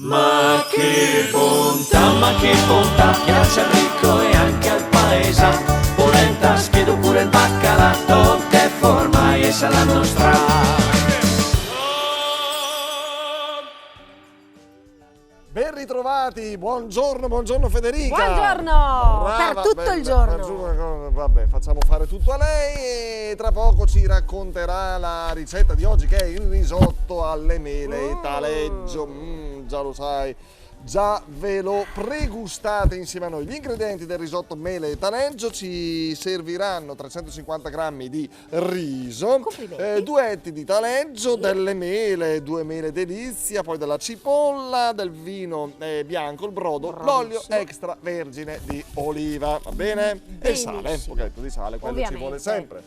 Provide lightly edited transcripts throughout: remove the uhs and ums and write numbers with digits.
Ma che bontà, piace al ricco e anche al paesa. Polenta, schiedo pure il baccalà, che forma e sa la nostra. Ben ritrovati, buongiorno Federica. Buongiorno, Brava, per tutto il giorno. Vabbè, facciamo fare tutto a lei e tra poco ci racconterà la ricetta di oggi, che è il risotto alle mele e taleggio. Già lo sai, già ve lo pregustate insieme a noi. Gli ingredienti del risotto mele e taleggio: ci serviranno 350 grammi di riso, 2 etti di taleggio, delle mele, 2 mele delizia, poi della cipolla, del vino bianco, il brodo, l'olio extravergine di oliva, va bene? E il sale, un pochetto di sale, quello ci vuole sempre.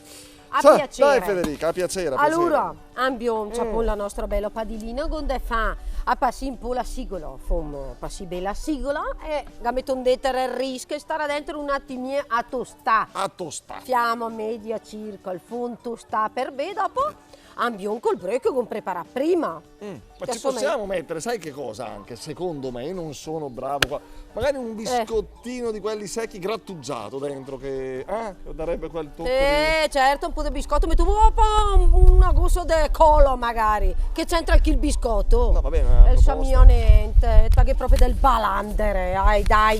A piacere. Dai Federica, a piacere. Allora, abbiamo la nostra bella padellina, donde fa a passi un po' la sigola, fom passi bella sigola e gameton detere il rischio e stare dentro un attimino a tostare. A tostare. Fiamma media circa, il fondo tostare per bene, dopo abbiamo col brodo che abbiamo preparato prima. Ma ci possiamo mettere, sai che cosa anche? Secondo me, io non sono bravo qua, magari un biscottino di quelli secchi grattugiato dentro che darebbe quel tocco di... certo, un po' di biscotto, metto un po' una gusto di colo magari, che c'entra anche il biscotto. No, va bene, il samionente, che proprio del balander, dai,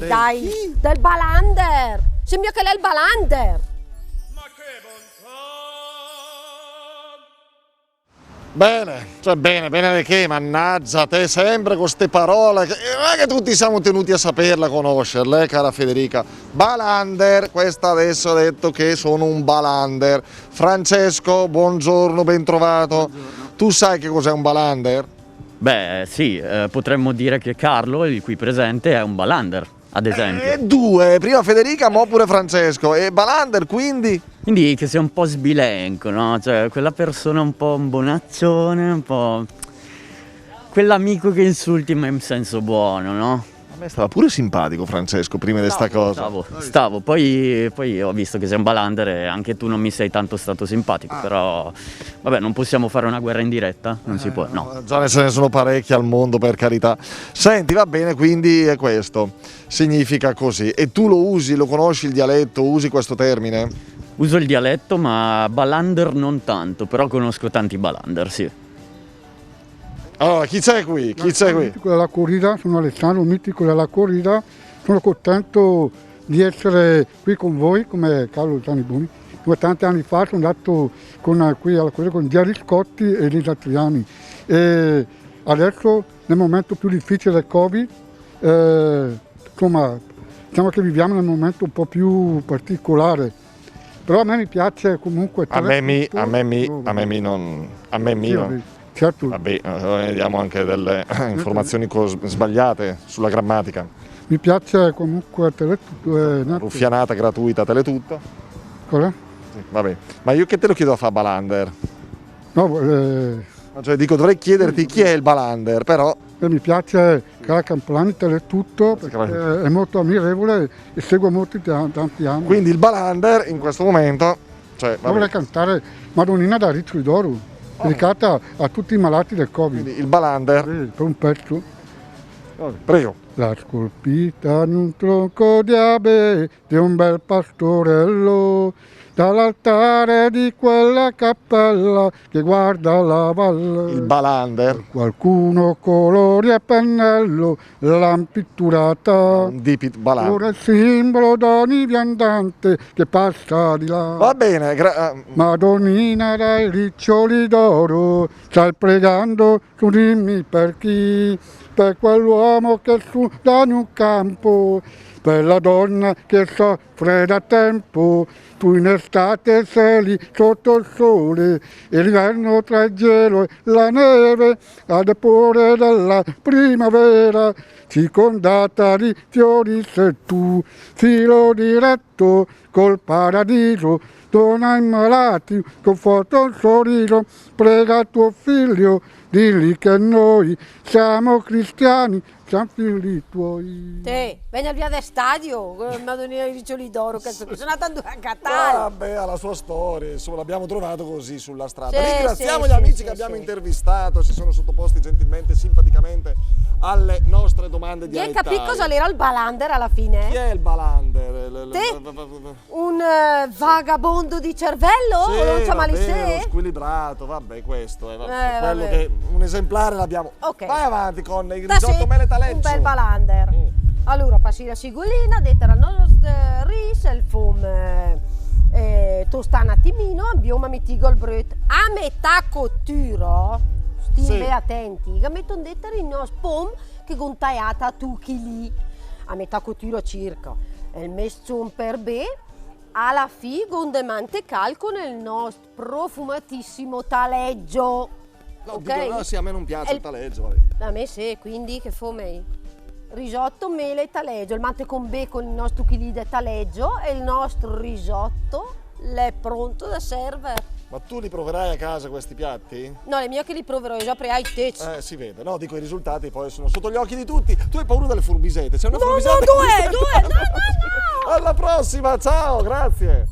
del balander. Sembra che è il balander. Bene che, mannaggia te, sempre con ste parole, non è che tutti siamo tenuti a saperla, a conoscerle, cara Federica. Balander, questa adesso ha detto che sono un balander. Francesco, buongiorno, ben trovato. Buongiorno. Tu sai che cos'è un balander? Beh sì, potremmo dire che Carlo, il qui presente, è un balander, ad esempio. Due, prima Federica, ma pure Francesco. E balander quindi? Quindi che sia un po' sbilenco, no? Cioè quella persona un po' un bonaccione, un po' quell'amico che insulti ma in senso buono, no? A me stava pure simpatico Francesco prima di sta cosa. Stavo. Poi ho visto che sei un balander e anche tu non mi sei tanto stato simpatico, però vabbè, non possiamo fare una guerra in diretta, non si può, no. Già ce ne sono parecchi al mondo, per carità. Senti, va bene, quindi è questo, significa così. E tu lo usi, lo conosci il dialetto, usi questo termine? Uso il dialetto, ma balander non tanto, però conosco tanti balander, sì. Allora, chi c'è qui? Mitico della corrida, sono Alessandro, mitico della corrida, sono contento di essere qui con voi come Carlo Zaniboni. Tanti anni fa sono andato qui alla corrida con Gianni Scotti e Elisa Triani. E adesso, nel momento più difficile del Covid, insomma, diciamo che viviamo in un momento un po' più particolare. Però a me mi piace comunque... A me mi non... Certo. Vabbè, vediamo anche delle informazioni sbagliate sulla grammatica. Mi piace comunque Teletutto. Ruffianata gratuita Teletutto. Cosa? Sì, vabbè. Ma io che te lo chiedo a fare balander? No, cioè dico, dovrei chiederti chi è il balander, però... Mi piace Cara Camplani Teletutto perché è molto ammirevole e seguo molti tanti anni. Quindi il balander in questo momento... vorrei cantare Madonnina da Riccio d'Oro, dedicata a tutti i malati del Covid. Quindi il balander... Per un pezzo. Prego. La scolpita in un tronco di abe di un bel pastorello, dall'altare di quella cappella che guarda la valle. Il balander. Qualcuno colori a pennello l'ha pitturata. Dipit balander. Ora il simbolo d'ogni viandante che passa di là. Va bene. Madonnina dai riccioli d'oro, stai pregando, tu dimmi per chi? Per quell'uomo che su da un campo, per la donna che soffre da tempo, tu in estate sei lì sotto il sole, e l'inverno tra il gelo e la neve, al depore della primavera, circondata di fiori sei tu, filo diretto col paradiso, dona ai malati, conforta un sorriso, prega tuo figlio, digli che noi siamo cristiani, San figli tuoi. Te, vieni al via del stadio, Madonnina di Riccioli d'Oro, cazzo, sono andata a Catania. Vabbè, ha la sua storia, insomma, l'abbiamo trovato così sulla strada. Sì, Ringraziamo sì, gli amici sì, che abbiamo sì. intervistato, si sono sottoposti gentilmente, simpaticamente alle nostre domande di Hai Alitalia. capito cosa era il balander alla fine? Chi è il Balander? Te? Un vagabondo di cervello? Sì, O non so male vabbè, se? squilibrato, vabbè, questo è quello vabbè. che un esemplare l'abbiamo. Ok. Vai avanti con il Da risotto sì, mele taleggio. un bel balander. Allora, passi la sigolina, detta la nostra ris, il fum tosta un attimino, abbiamo metigo il brut. A metà cottura, stimbe Sì. attenti, che mettono detta il nostro pom che gontagliata a 2 kg. A metà cottura circa. Il messo per bene. Alla fine gonde mantecal con il nostro profumatissimo taleggio. No, ok? dico, no, sì, a me non piace E il taleggio. Vabbè. A me sì, quindi che fome? Risotto, mele e taleggio. Il mante con bacon, il nostro chili di taleggio e il nostro risotto è pronto da server. Ma tu li proverai a casa questi piatti? No, le mie che li proverò, io già pre-ai tec. Si vede, no, dico i risultati poi sono sotto gli occhi di tutti. Tu hai paura delle furbisete? C'è una No, furbisete? no, due, no, no, no! Alla prossima, ciao, grazie.